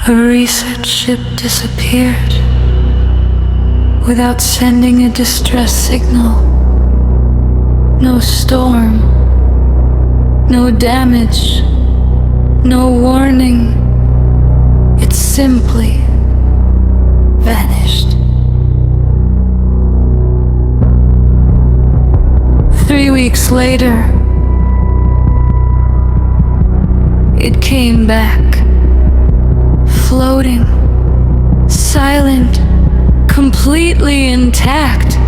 A research ship disappeared without sending a distress signal. No storm, no damage, no warning. It simply vanished. 3 weeks later, it came back, floating, silent, completely intact.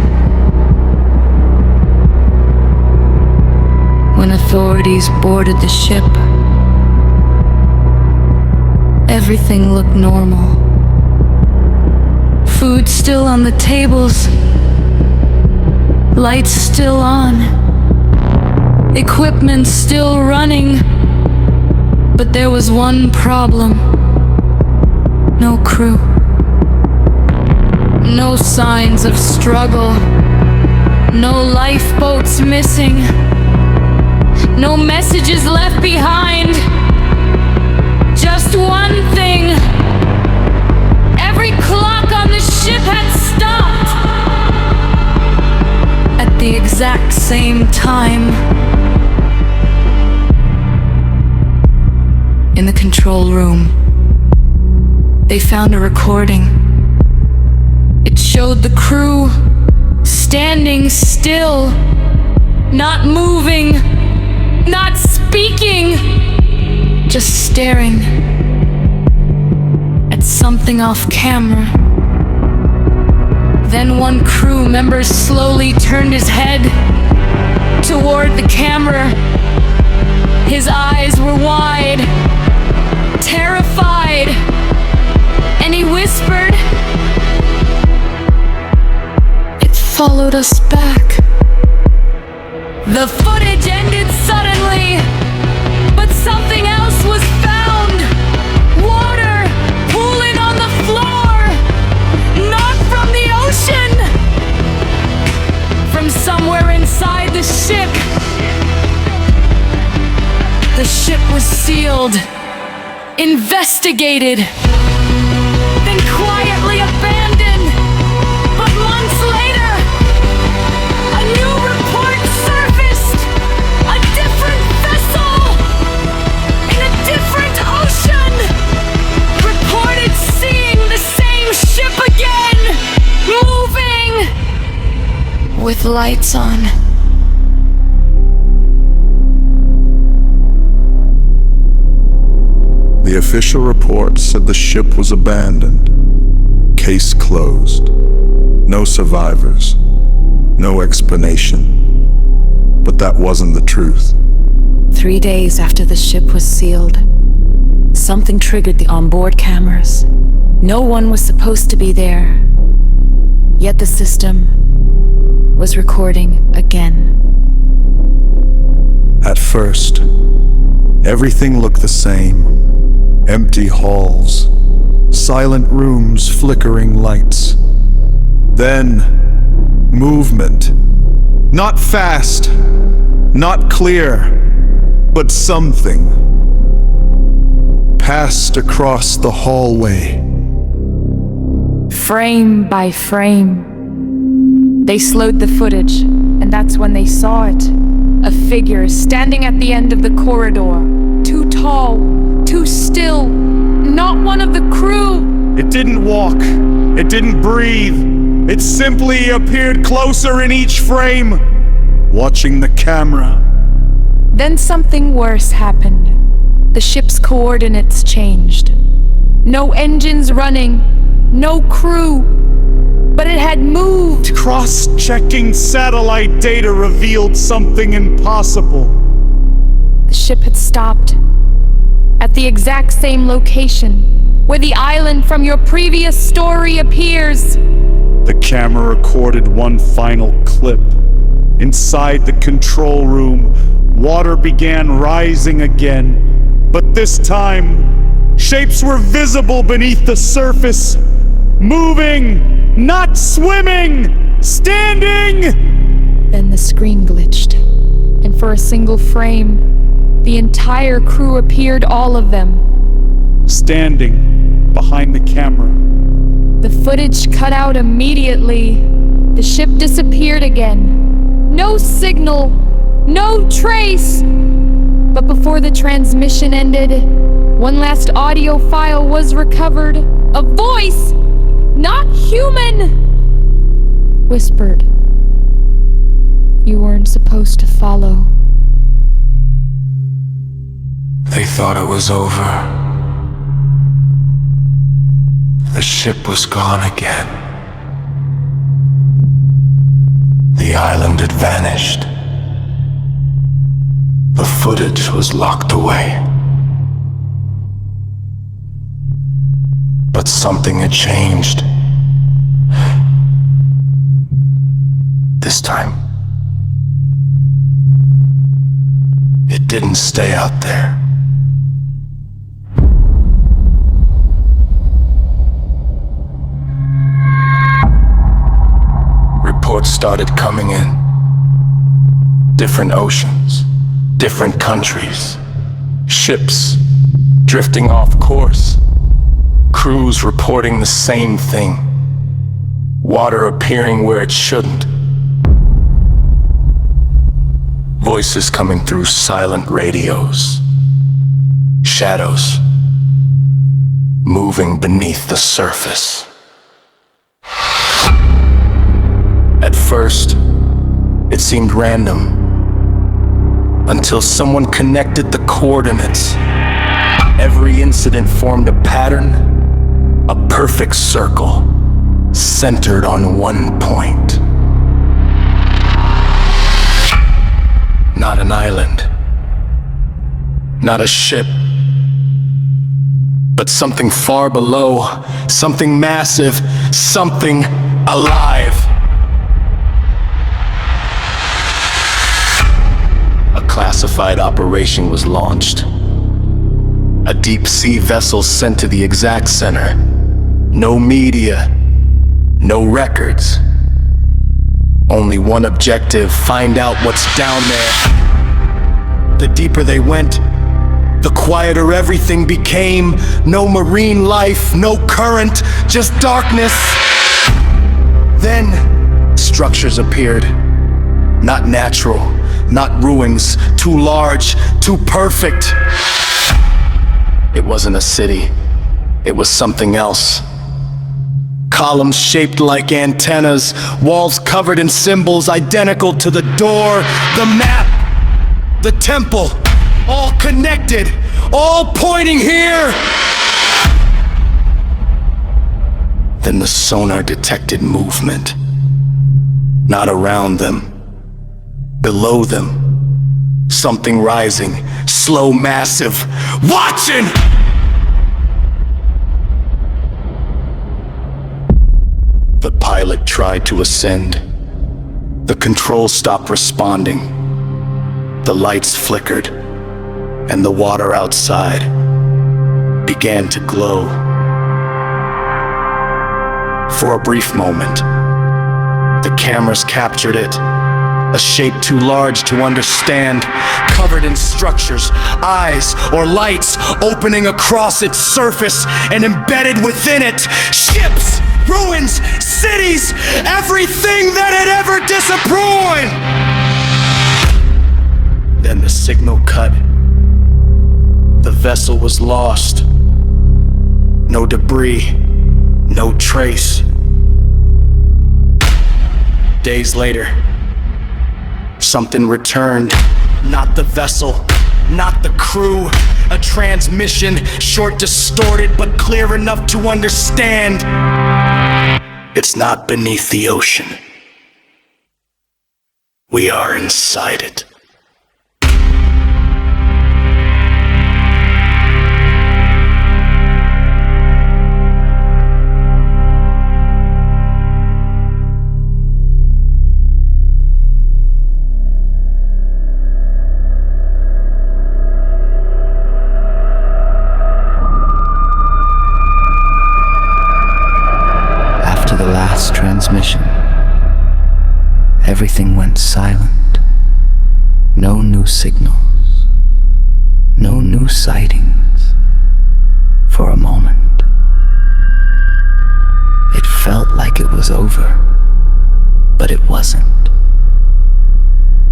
When authorities boarded the ship, everything looked normal. Food still on the tables, lights still on, equipment still running. But there was one problem. No crew. No signs of struggle. No lifeboats missing. No messages left behind. Just one thing. Every clock on the ship had stopped at the exact same time. In the control room, they found a recording. It showed the crew standing still, not moving, not speaking, just staring at something off camera. Then one crew member slowly turned his head toward the camera. His eyes were wide, terrified, and he whispered, "It followed us back." The footage ended suddenly, but something else was found. Water pooling on the floor, not from the ocean, from somewhere inside the ship. The ship was sealed, investigated, then quietly abandoned. But months later, a new report surfaced. A different vessel in a different ocean reported seeing the same ship again, moving with lights on. The official report said the ship was abandoned. Case closed. No survivors. No explanation. But that wasn't the truth. 3 days after the ship was sealed, something triggered the onboard cameras. No one was supposed to be there, yet the system was recording again. At first, everything looked the same. Empty halls, silent rooms, flickering lights. Then, movement. Not fast, not clear, but something passed across the hallway. Frame by frame, they slowed the footage, and that's when they saw it. A figure standing at the end of the corridor, too tall, too still, not one of the crew. It didn't walk. It didn't breathe. It simply appeared closer in each frame, watching the camera. Then something worse happened. The ship's coordinates changed. No engines running, no crew, but it had moved. Cross-checking satellite data revealed something impossible. The ship had stopped at the exact same location where the island from your previous story appears. The camera recorded one final clip. Inside the control room, water began rising again, but this time, shapes were visible beneath the surface, moving, not swimming, standing! Then the screen glitched, and for a single frame, the entire crew appeared, all of them. Standing, behind the camera. The footage cut out immediately. The ship disappeared again. No signal, no trace. But before the transmission ended, one last audio file was recovered. A voice, not human, whispered, "You weren't supposed to follow." They thought it was over. The ship was gone again. The island had vanished. The footage was locked away. But something had changed. This time, it didn't stay out there. Reports started coming in. Different oceans, different countries, ships drifting off course, crews reporting the same thing, water appearing where it shouldn't, voices coming through silent radios, shadows moving beneath the surface. At first, it seemed random, until someone connected the coordinates. Every incident formed a pattern, a perfect circle, centered on one point. Not an island, not a ship, but something far below, something massive, something alive. A classified operation was launched. A deep-sea vessel sent to the exact center. No media, no records. Only one objective: find out what's down there. The deeper they went, the quieter everything became. No marine life, no current, just darkness. Then, structures appeared. Not natural, not ruins, too large, too perfect. It wasn't a city, it was something else. Columns shaped like antennas, walls covered in symbols identical to the door, the map, the temple, all connected, all pointing here. Then the sonar detected movement. Not around them, below them. Something rising, slow, massive, watching! The pilot tried to ascend. The controls stopped responding. The lights flickered, and the water outside began to glow. For a brief moment, the cameras captured it. A shape too large to understand, covered in structures, eyes or lights opening across its surface and embedded within it. Ships, ruins, cities, everything that had ever disappeared. Then the signal cut. The vessel was lost. No debris, no trace. Days later, something returned. Not the vessel, not the crew. A transmission, short, distorted, but clear enough to understand. It's not beneath the ocean. We are inside it. Transmission. Everything went silent. No new signals. No new sightings. For a moment. like it was over, but it wasn't,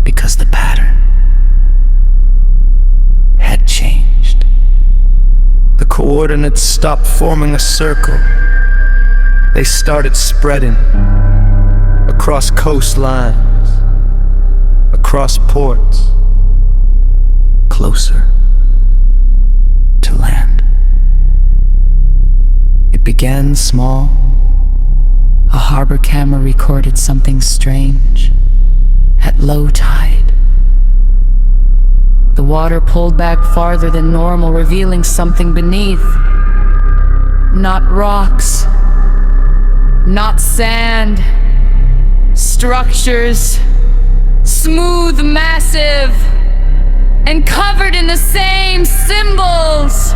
because the pattern had changed. The coordinates stopped forming a circle. They started spreading across coastlines, across ports, closer to land. It began small. A harbor camera recorded something strange at low tide. The water pulled back farther than normal, revealing something beneath. Not rocks, not sand, structures, smooth, massive, and covered in the same symbols.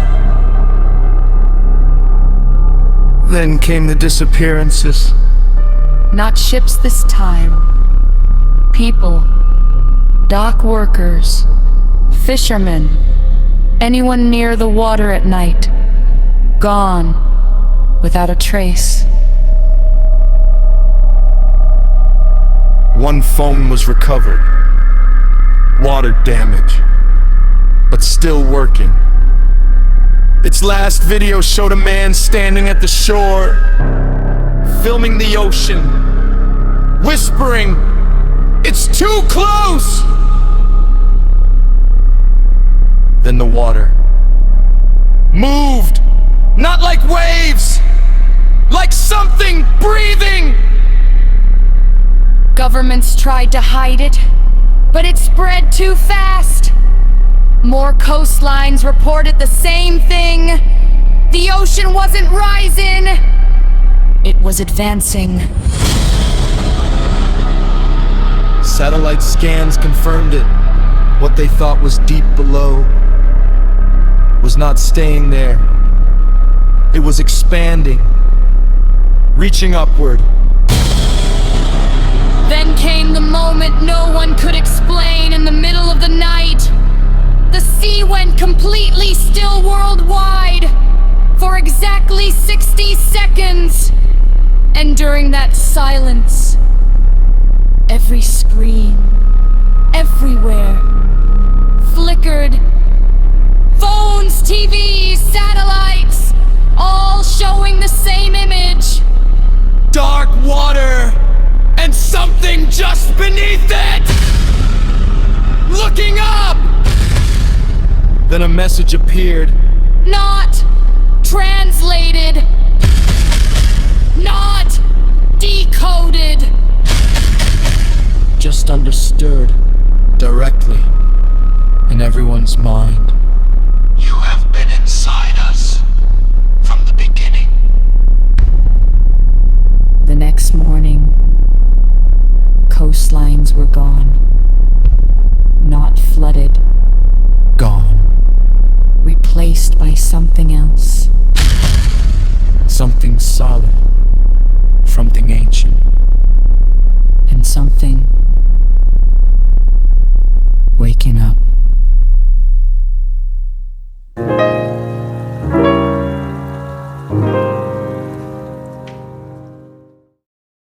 Then came the disappearances. Not ships this time. People, dock workers, fishermen, anyone near the water at night. Gone, without a trace. One phone was recovered. Water damage, but still working. Its last video showed a man standing at the shore, filming the ocean, whispering, "It's too close!" Then the water moved, not like waves, like something breathing. Governments tried to hide it, but it spread too fast. More coastlines reported the same thing. The ocean wasn't rising. It was advancing. Satellite scans confirmed it. What they thought was deep below was not staying there. It was expanding, reaching upward. Then came the moment no one could explain. In the middle of the night, the sea went completely still worldwide for exactly 60 seconds. And during that silence, every screen, everywhere, flickered. Phones, TVs, satellites, all showing the same image. Dark water, and something just beneath it! Looking up! Then a message appeared. Not translated. Not decoded. Just understood directly in everyone's mind. You have been inside us from the beginning. The next morning, coastlines were gone. Not flooded. Gone. Replaced by something else. Something solid. Something ancient.